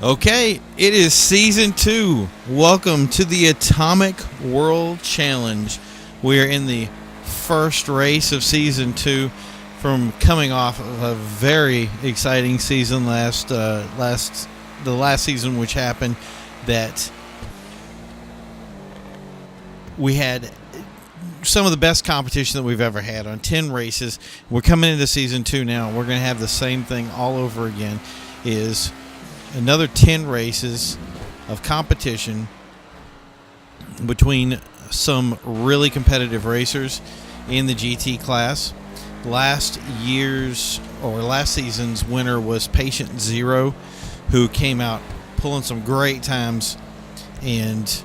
Okay, it is season 2. Welcome to the Atomic World Challenge. We are in the first race of season 2 from coming off of a very exciting season the last season, which happened that we had some of the best competition that we've ever had on 10 races. We're coming into season 2 now. We're going to have the same thing all over again. Is another 10 races of competition between some really competitive racers in the GT class. Last season's winner was Patient Zero, who came out pulling some great times, and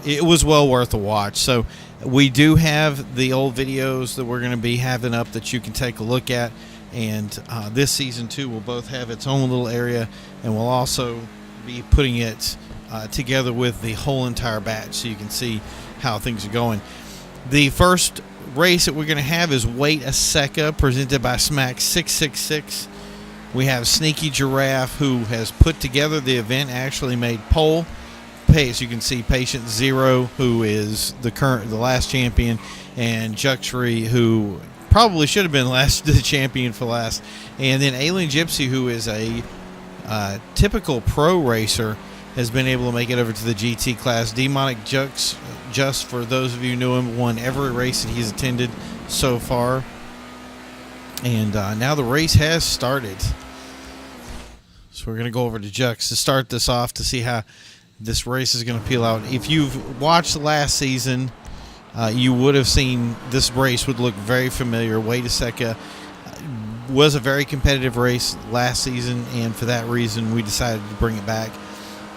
it was well worth a watch. So we do have the old videos that we're going to be having up that you can take a look at. And this season 2 will both have its own little area, and we'll also be putting it together with the whole entire batch so you can see how things are going. The first race that we're going to have is Wait a Seca, presented by Smack 666. We have Sneaki Gyraffe, who has put together the event, actually made pole. As you can see, Patient Zero, who is the last champion, and Juxry, who probably should have been the champion for last. And then AlienGypsy, who is a typical pro racer, has been able to make it over to the GT class. Demonic Jux, just for those of you who know him, won every race that he's attended so far. And now the race has started. So we're going to go over to Jux to start this off to see how this race is going to peel out. If you've watched the last season, you would have seen this race would look very familiar. Wait a Seca was a very competitive race last season, and for that reason we decided to bring it back.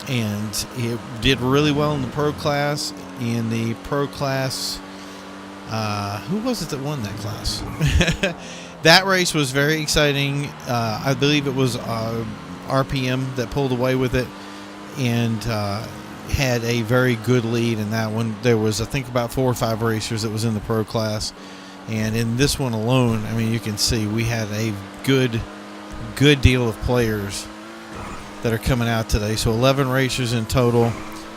And it did really well in the pro class. In the pro class, who was it that won that class? That race was very exciting. I believe it was RPM that pulled away with it, and had a very good lead in that one. There was, I think, about 4 or 5 racers that was in the pro class, and in this one alone, I mean, you can see we had a good deal of players that are coming out today. So 11 racers in total.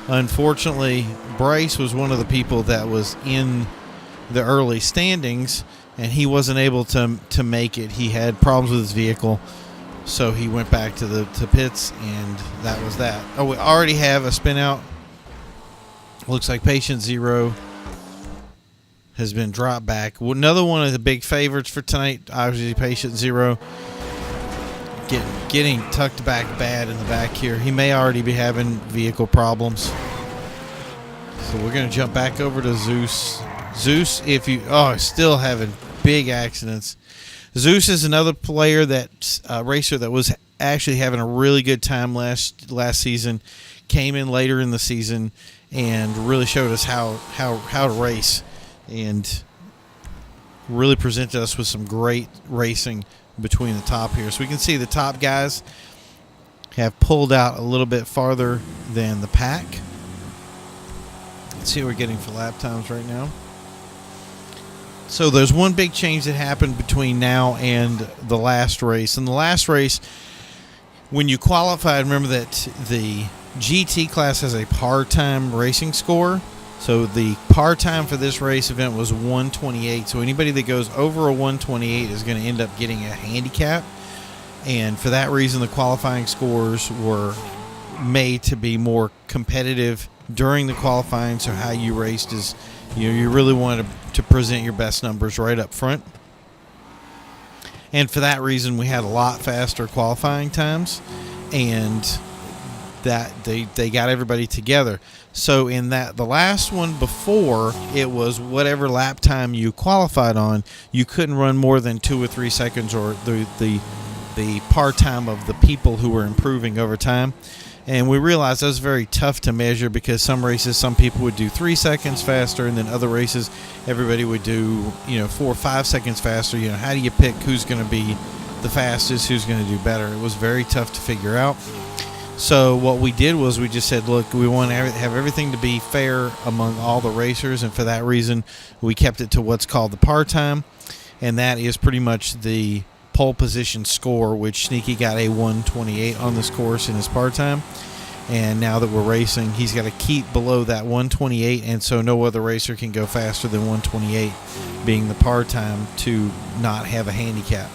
Unfortunately, Bryce was one of the people that was in the early standings, and he wasn't able to make it. He had problems with his vehicle, so he went back to pits, and that was that. Oh, we already have a spin out. Looks like Patient Zero has been dropped back. Another one of the big favorites for tonight, obviously Patient Zero, getting tucked back bad in the back here. He may already be having vehicle problems. So we're going to jump back over to Zeus. Zeus, still having big accidents. Zeus is another player racer that was actually having a really good time last season. Came in later in the season and really showed us how to race, and really presented us with some great racing between the top here. So we can see the top guys have pulled out a little bit farther than the pack. Let's see what we're getting for lap times right now. So there's one big change that happened between now and the last race. In the last race, when you qualified, remember that the GT class has a par time racing score. So the par time for this race event was 128. So anybody that goes over a 128 is going to end up getting a handicap. And for that reason, the qualifying scores were made to be more competitive during the qualifying. So how you raced is, you really wanted to present your best numbers right up front. And for that reason, we had a lot faster qualifying times, and that they got everybody together. So in the last one before, it was whatever lap time you qualified on, you couldn't run more than 2 or 3 seconds, or the par time of the people who were improving over time. And we realized that was very tough to measure, because some races, some people would do 3 seconds faster, and then other races, everybody would do 4 or 5 seconds faster. How do you pick who's going to be the fastest, who's going to do better? It was very tough to figure out. So what we did was we just said, look, we want to have everything to be fair among all the racers, and for that reason, we kept it to what's called the par time, and that is pretty much the pole position score, which Sneaky got a 128 on this course in his par time. And now that we're racing, he's got to keep below that 128, and so no other racer can go faster than 128, being the par time, to not have a handicap.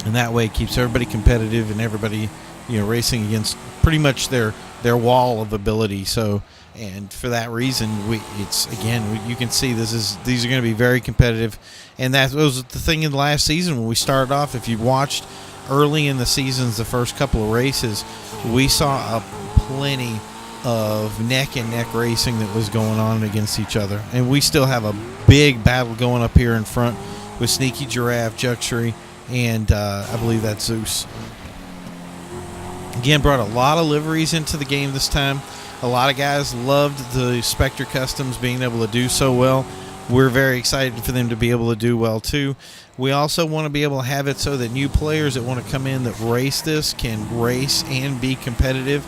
And that way it keeps everybody competitive and everybody, racing against pretty much their wall of ability. So, and for that reason, you can see these are going to be very competitive. And that was the thing in the last season when we started off. If you watched early in the seasons, the first couple of races, we saw plenty of neck-and-neck racing that was going on against each other. And we still have a big battle going up here in front with Sneaki Gyraffe, Juxry, and I believe that's Zeus. Again, brought a lot of liveries into the game this time. A lot of guys loved the Spectre Customs being able to do so well. We're very excited for them to be able to do well too. We also want to be able to have it so that new players that want to come in that race this can race and be competitive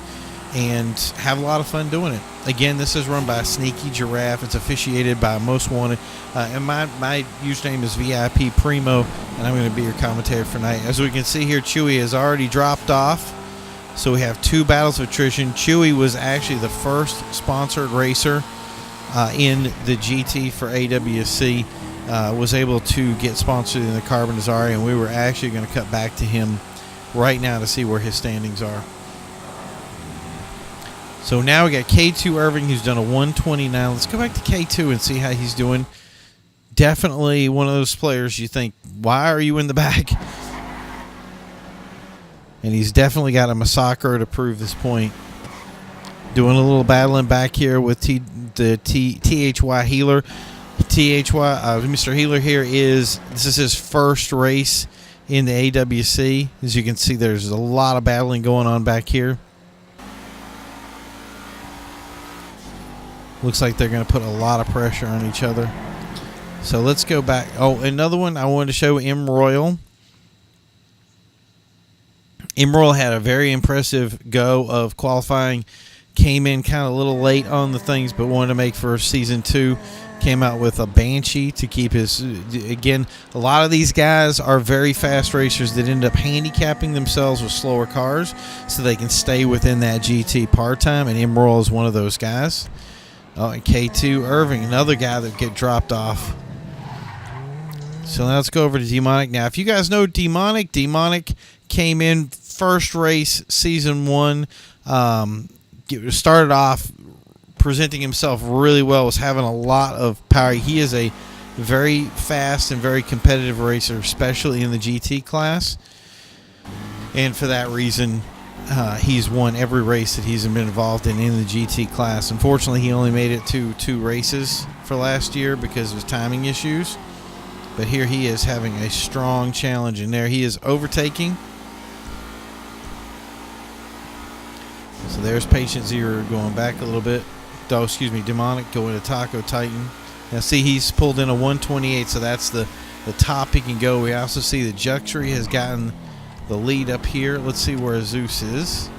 and have a lot of fun doing it. Again, this is run by Sneaki Gyraffe. It's officiated by Most Wanted. And my username is VIPPrimo, and I'm going to be your commentator for tonight. As we can see here, Chewy has already dropped off. So we have 2 battles of attrition. Chewy was actually the first sponsored racer in the GT for AWC. Was able to get sponsored in the Carbon Desire, and we were actually going to cut back to him right now to see where his standings are. So now we got K2 Irving, who's done a 129. Let's go back to K2 and see how he's doing. Definitely one of those players you think, why are you in the back? And he's definitely got a massacre to prove this point. Doing a little battling back here with the THY Healer. Mr. Healer here this is his first race in the AWC. As you can see, there's a lot of battling going on back here. Looks like they're going to put a lot of pressure on each other. So let's go back. Oh, another one I wanted to show, M Royal. M Royal had a very impressive go of qualifying. Came in kind of a little late on the things, but wanted to make for season 2. Came out with a Banshee to keep his... Again, a lot of these guys are very fast racers that end up handicapping themselves with slower cars so they can stay within that GT par time, and M Royal is one of those guys. Oh, and K2 Irving, another guy that get dropped off. So now let's go over to Demonic. Now, if you guys know Demonic came in first race, season 1. Started off presenting himself really well, was having a lot of power. He is a very fast and very competitive racer, especially in the GT class. And for that reason, he's won every race that he's been involved in the GT class. Unfortunately, he only made it to 2 races for last year because of timing issues. But here he is having a strong challenge in there. He is overtaking. So there's Patient Zero going back a little bit. Oh, excuse me, Demonic going to Taco Titan. Now see, he's pulled in a 128, so that's the top he can go. We also see that Juxry has gotten the lead up here. Let's see where Zeus is.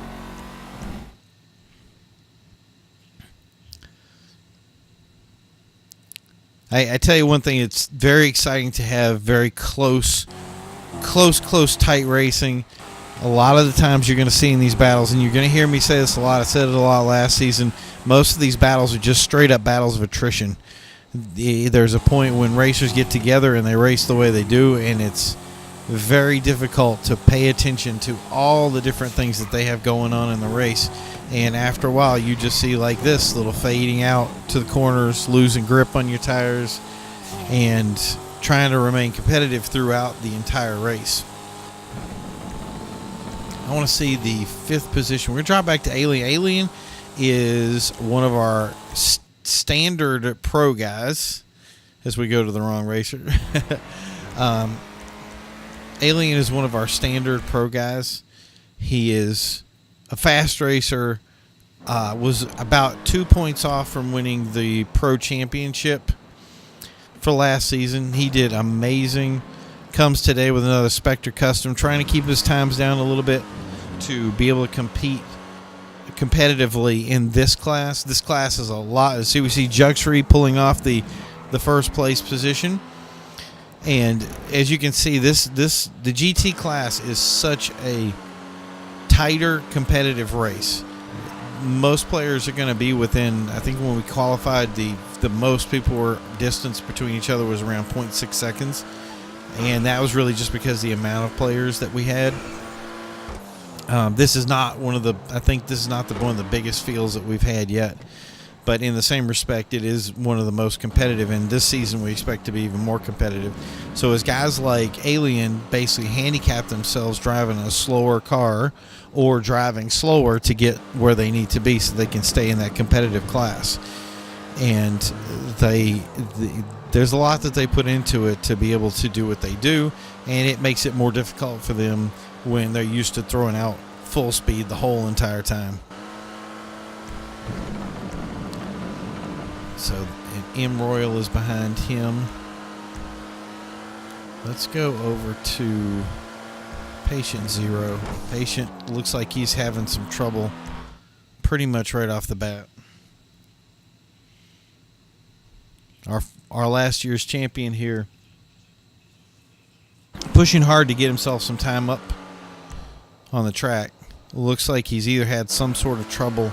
I tell you one thing, it's very exciting to have very close, tight racing. A lot of the times you're going to see in these battles, and you're going to hear me say this a lot, I said it a lot last season, most of these battles are just straight up battles of attrition. There's a point when racers get together and they race the way they do, and it's very difficult to pay attention to all the different things that they have going on in the race. And after a while, you just see like this, little fading out to the corners, losing grip on your tires, and trying to remain competitive throughout the entire race. I want to see the 5th position. We're going to drop back to Alien. Alien is one of our standard pro guys, as we go to the wrong racer. Alien is one of our standard pro guys. He is a fast racer, was about 2 points off from winning the pro championship for last season. He did amazing. Comes today with another Spectre Custom, trying to keep his times down a little bit to be able to compete competitively in this class. This class is a lot. See, we see Juxry pulling off the first place position. And as you can see, the GT class is such a tighter competitive race. Most players are going to be within, I think when we qualified, the most people were distance between each other was around 0.6 seconds. And that was really just because the amount of players that we had. This is not one of the, I think this is not one of the biggest fields that we've had yet. But in the same respect, it is one of the most competitive. And this season, we expect to be even more competitive. So as guys like Alien basically handicap themselves driving a slower car or driving slower to get where they need to be so they can stay in that competitive class. And there's a lot that they put into it to be able to do what they do. And it makes it more difficult for them when they're used to throwing out full speed the whole entire time. So M Royal is behind him. Let's go over to Patient Zero. Patient looks like he's having some trouble pretty much right off the bat. Our last year's champion here, pushing hard to get himself some time up on the track. Looks like he's either had some sort of trouble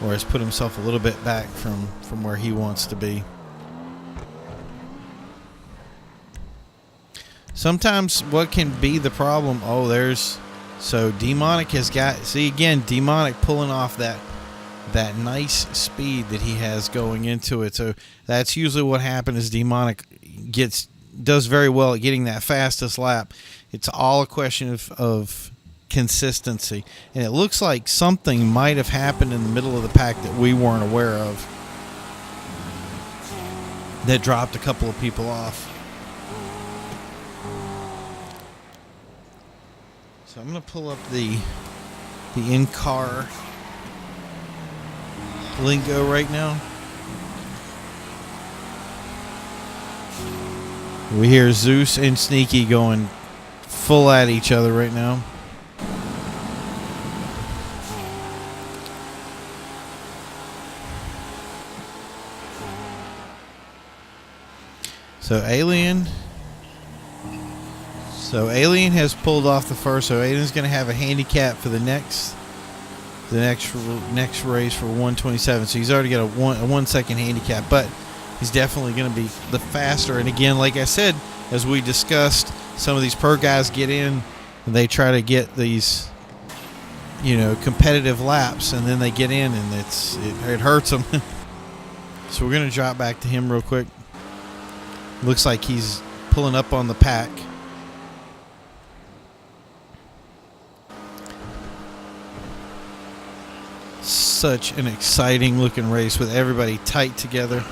or has put himself a little bit back from where he wants to be. Sometimes what can be the problem, so Demonic has got, see again, Demonic pulling off that nice speed that he has going into it. So that's usually what happens is Demonic does very well at getting that fastest lap. It's all a question of consistency. And it looks like something might have happened in the middle of the pack that we weren't aware of that dropped a couple of people off. So I'm going to pull up the in-car lingo right now. We hear Zeus and Sneaky going full at each other right now. So Alien has pulled off the first. So Alien's going to have a handicap for the next race for 127. So he's already got a 1 second handicap, but he's definitely going to be the faster. And again, like I said, as we discussed, some of these pro guys get in and they try to get these, competitive laps, and then they get in and it hurts them. So we're going to drop back to him real quick. Looks like he's pulling up on the pack. Such an exciting looking race with everybody tight together.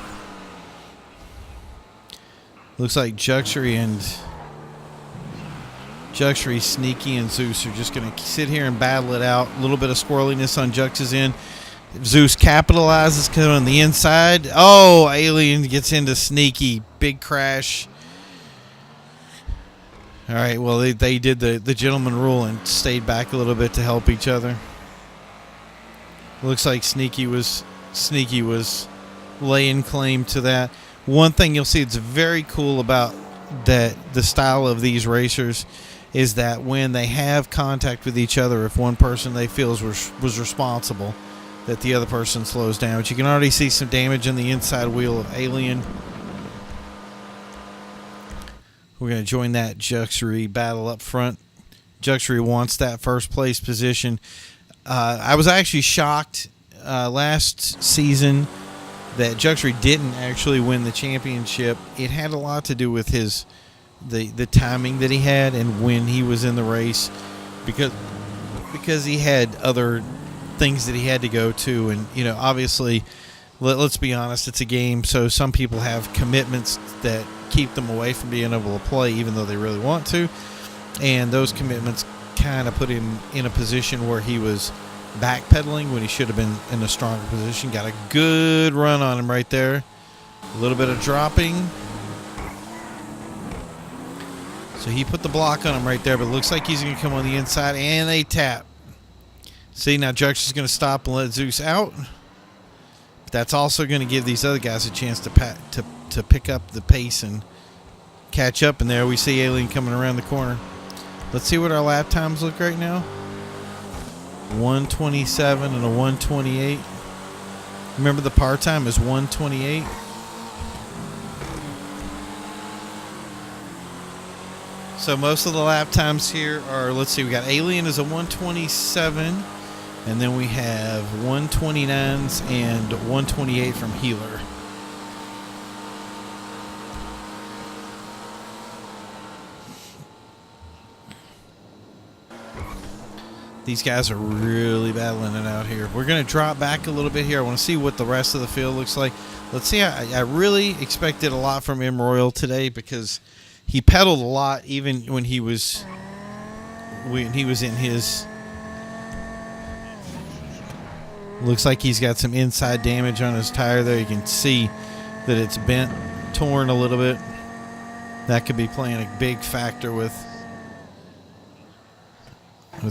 Looks like Juxry, Sneaky, and Zeus are just going to sit here and battle it out. A little bit of squirreliness on Jux's end. Zeus capitalizes because on the inside. Oh, Alien gets into Sneaky. Big crash. All right, well, they did the gentleman rule and stayed back a little bit to help each other. Looks like Sneaky was laying claim to that. One thing you'll see that's very cool about the style of these racers is that when they have contact with each other, if one person they feel was responsible, that the other person slows down. But you can already see some damage on the inside wheel of Alien. We're going to join that Juxry battle up front. Juxry wants that first place position. I was actually shocked last season that Juxry didn't actually win the championship. It had a lot to do with the timing that he had and when he was in the race, because he had other things that he had to go to, and obviously, let's be honest, it's a game, so some people have commitments that keep them away from being able to play even though they really want to, and those commitments kind of put him in a position where he was backpedaling when he should have been in a stronger position. Got a good run on him right there. A little bit of dropping. So he put the block on him right there, but it looks like he's going to come on the inside, and they tap. See, now Jux is going to stop and let Zeus out. But that's also going to give these other guys a chance to pick up the pace and catch up, and there we see Alien coming around the corner. Let's see what our lap times look right now. 127 and a 128. Remember, the par time is 128. So most of the lap times here are, let's see, we got Alien is a 127, and then we have 129s and 128 from Healer. These guys are really battling it out here. We're going to drop back a little bit here. I want to see what the rest of the field looks like. Let's see. I really expected a lot from M Royal today because he pedaled a lot, even when he was in his. Looks like he's got some inside damage on his tire there. You can see that it's bent, torn a little bit. That could be playing a big factor with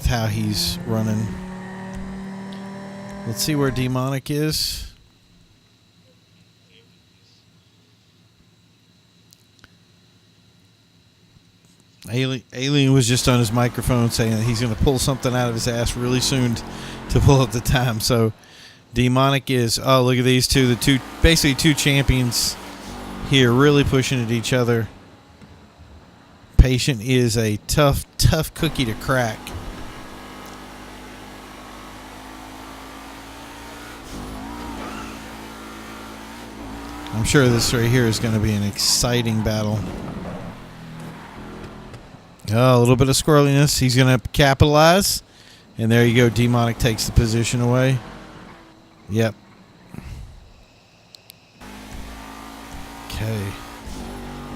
how he's running. Let's see where Demonic is. Alien was just on his microphone saying that he's going to pull something out of his ass really soon to pull up the time. So Demonic is, oh, look at these two, basically two champions here, really pushing at each other. Patient is a tough cookie to crack. I'm sure this right here is going to be an exciting battle. Oh, a little bit of squirreliness. He's going to capitalize. And there you go. Demonic takes the position away. Yep. Okay.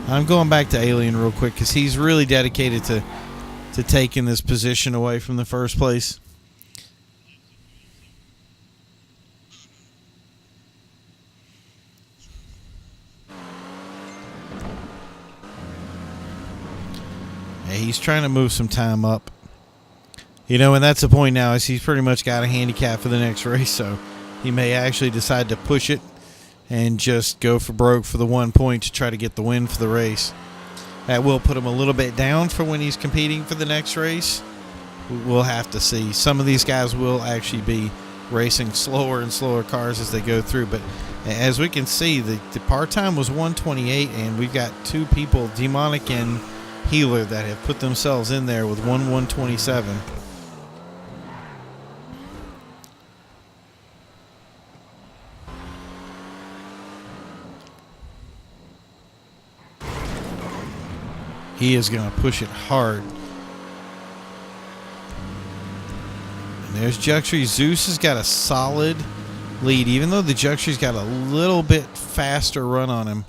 I'm going back to Alien real quick because he's really dedicated to taking this position away from the first place. He's trying to move some time up. You know, and that's the point now, is he's pretty much got a handicap for the next race, so he may actually decide to push it and just go for broke for the 1 point to try to get the win for the race. That will put him a little bit down for when he's competing for the next race. We'll have to see. Some of these guys will actually be racing slower and slower cars as they go through, but as we can see, the par time was 128, and we've got two people, Demonic and Healer, that have put themselves in there with 127. He is going to push it hard. And there's Juxry. Zeus has got a solid lead, even though the Juxry's got a little bit faster run on him.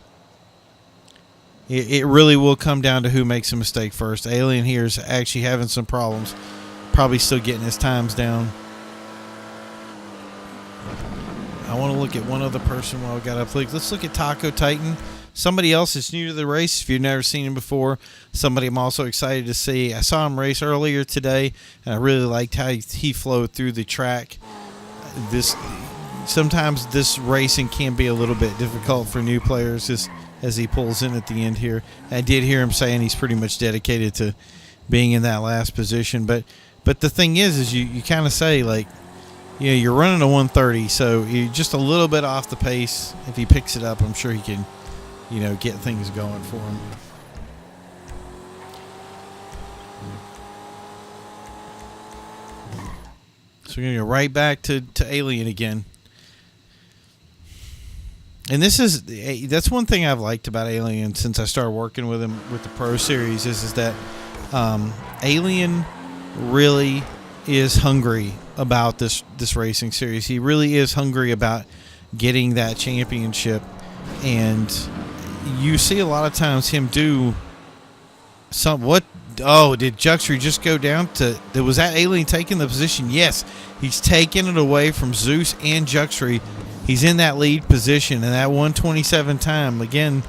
It really will come down to who makes a mistake first. Alien here is actually having some problems. Probably still getting his times down. I want to look at one other person while we got up. Let's look at Taco Titan. Somebody else that's new to the race, if you've never seen him before. Somebody I'm also excited to see. I saw him race earlier today, and I really liked how he flowed through the track. Sometimes this racing can be a little bit difficult for new players as he pulls in at the end here. I did hear him saying he's pretty much dedicated to being in that last position. But the thing is you kind of say, like, you know, you're running a 130, so you're just a little bit off the pace. If he picks it up, I'm sure he can, you know, get things going for him. So we're going to go right back to Alien again. And that's one thing I've liked about Alien since I started working with him with the Pro Series is that Alien really is hungry about this racing series. He really is hungry about getting that championship, and you see a lot of times him do some. Did Juxry just go down to? Was that Alien taking the position? Yes, he's taking it away from Zeus and Juxry. He's in that lead position, and that 127 time, again,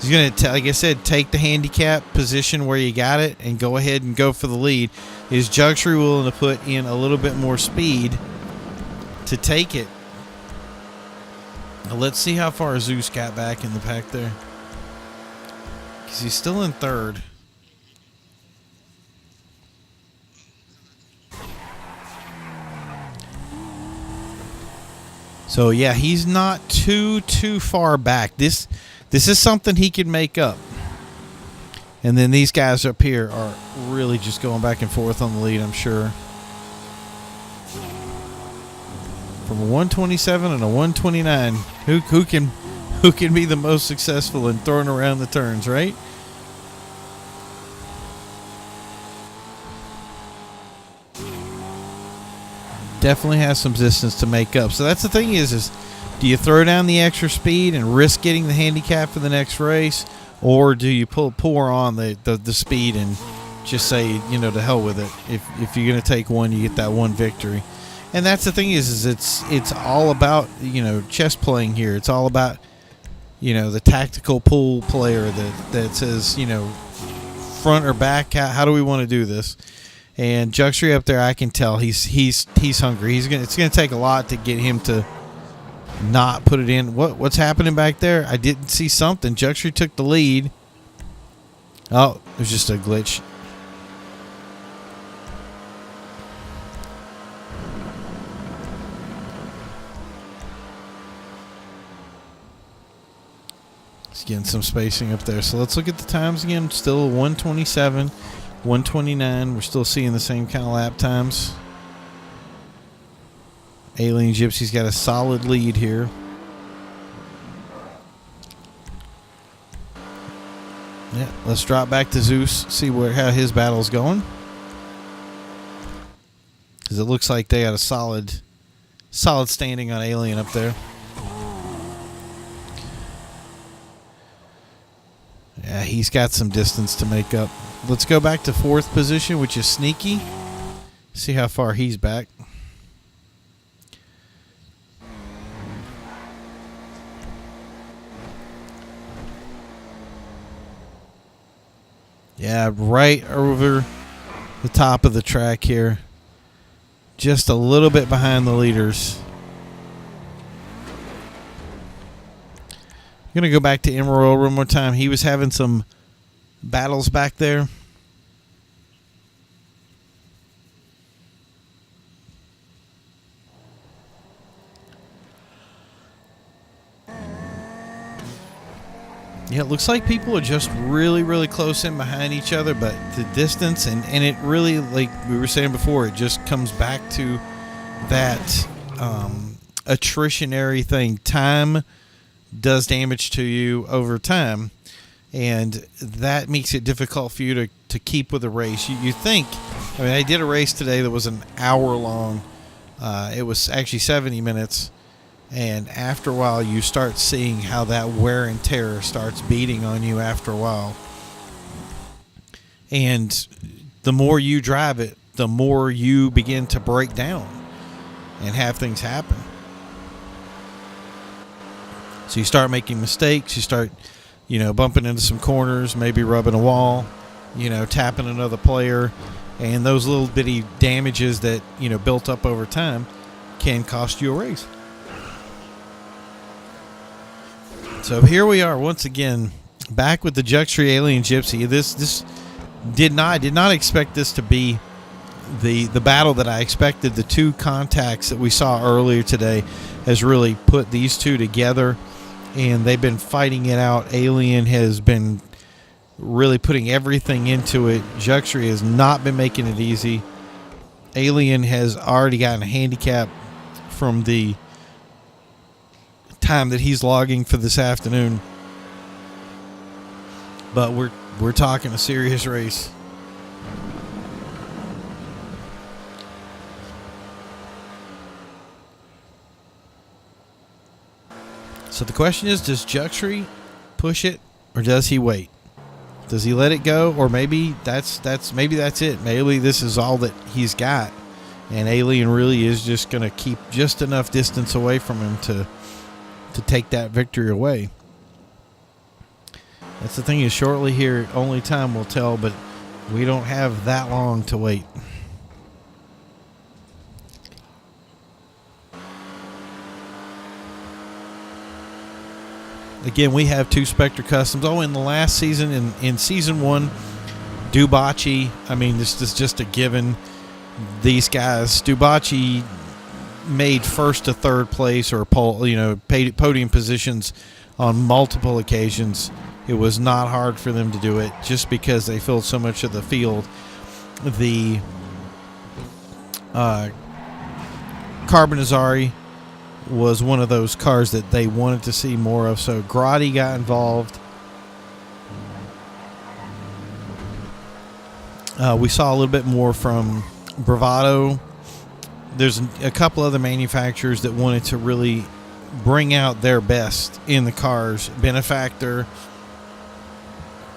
he's going to, like I said, take the handicap position where you got it and go ahead and go for the lead. Is Juxry willing to put in a little bit more speed to take it? Now let's see how far Zeus got back in the pack there. because he's still in third. So yeah, he's not too far back. This is something he can make up. And then these guys up here are really just going back and forth on the lead, I'm sure. From a 127 and a 129, who can be the most successful in throwing around the turns, right? Definitely has some distance to make up. So that's the thing is do you throw down the extra speed and risk getting the handicap for the next race, or do you pour on the speed and just say, you know, to hell with it? If you're going to take one, you get that one victory. And that's the thing is it's all about, you know, chess playing here. It's all about, you know, the tactical pool player that says, you know, front or back, how do we want to do this? And Juxry up there, I can tell he's hungry. It's gonna take a lot to get him to not put it in. What's happening back there? I didn't see something. Juxry took the lead. Oh, it was just a glitch. He's getting some spacing up there. So let's look at the times again. Still 127. 129, we're still seeing the same kind of lap times. AlienGypsy's got a solid lead here. Yeah, let's drop back to Zeus, see how his battle's going. Because it looks like they got a solid standing on Alien up there. Yeah, he's got some distance to make up. Let's go back to fourth position, which is Sneaki. See how far he's back. Yeah, right over the top of the track here. Just a little bit behind the leaders. I'm going to go back to Emerald one more time. He was having some battles back there. Yeah, it looks like people are just really close in behind each other, but the distance and it really, like we were saying before, it just comes back to that attritionary thing. Time does damage to you over time, and that makes it difficult for you to keep with a race. You think, I mean, I did a race today that was an hour long. It was actually 70 minutes. And after a while, you start seeing how that wear and tear starts beating on you after a while. And the more you drive it, the more you begin to break down and have things happen. So you start making mistakes. You start, bumping into some corners, maybe rubbing a wall, tapping another player. And those little bitty damages that, built up over time can cost you a race. So here we are once again, back with the Juxry AlienGypsy. This did not expect this to be the battle that I expected. The two contacts that we saw earlier today has really put these two together, and they've been fighting it out. Alien has been really putting everything into it. Juxry has not been making it easy. Alien has already gotten a handicap from the time that he's logging for this afternoon, but we're talking a serious race. So the question is, does Juxry push it, or does he wait? Does he let it go, or maybe that's it? Maybe this is all that he's got, and Alien really is just going to keep just enough distance away from him to take that victory away. That's the thing, is shortly here, only time will tell, but we don't have that long to wait. Again, we have 2 Spectre Customs. Oh, in the last season, in Season 1, Dubachi, I mean, this is just a given. These guys, Dubachi made first to third place or podium positions on multiple occasions. It was not hard for them to do it just because they filled so much of the field. The Carbonizari was one of those cars that they wanted to see more of, so Grotti got involved. We saw a little bit more from Bravado. There's a couple other manufacturers that wanted to really bring out their best in the cars. Benefactor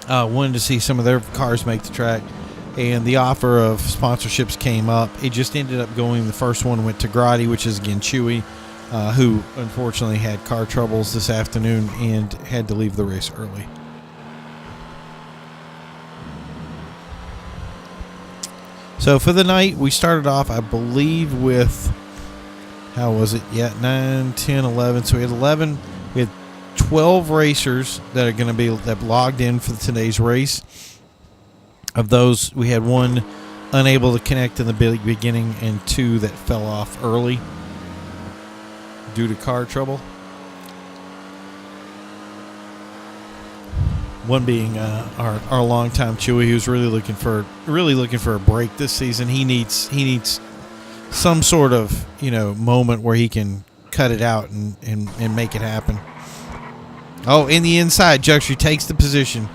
wanted to see some of their cars make the track, and the offer of sponsorships came up. It just ended up going, the first one went to Grotti, which is again Chewy, who unfortunately had car troubles this afternoon and had to leave the race early. So for the night, we started off, I believe, with, how was it? Yeah, 9, 10, 11. So we had 12 racers that are going to be that logged in for today's race. Of those, we had 1 unable to connect in the beginning and 2 that fell off early due to car trouble. One being our longtime Chewy, who's really looking for a break this season. He needs some sort of moment where he can cut it out and make it happen. Oh, in the inside, Juxry takes the position.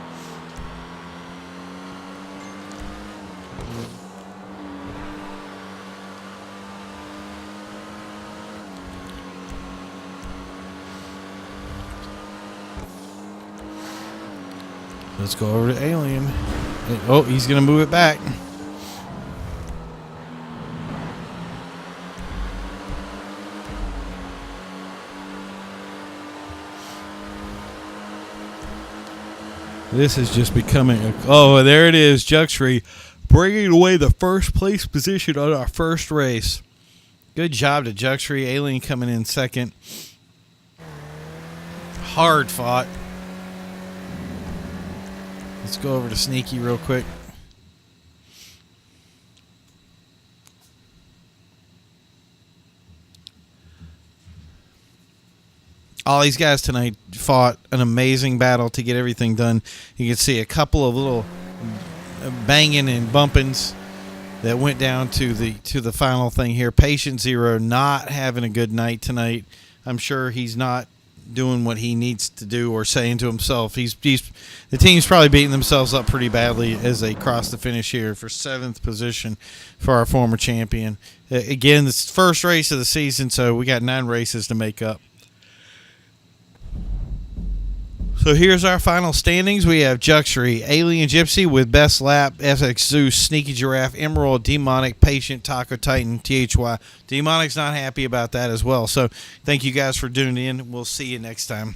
Let's go over to Alien. Oh, he's going to move it back. This is just becoming oh, there it is, Juxry bringing away the first place position on our first race. Good job to Juxry. Alien coming in second. Hard fought. Let's go over to Sneaky real quick. All these guys tonight fought an amazing battle to get everything done. You can see a couple of little banging and bumpings that went down to the final thing here. Patient Zero not having a good night tonight. I'm sure he's not doing what he needs to do or saying to himself. The team's probably beating themselves up pretty badly as they cross the finish here for 7th position for our former champion. Again, this is the first race of the season, so we got 9 races to make up. So here's our final standings. We have Juxry, AlienGypsy with best lap, FX Zeus, Sneaki Gyraffe, Emerald, Demonic, Patient, Taco Titan, THY. Demonic's not happy about that as well. So thank you guys for tuning in. We'll see you next time.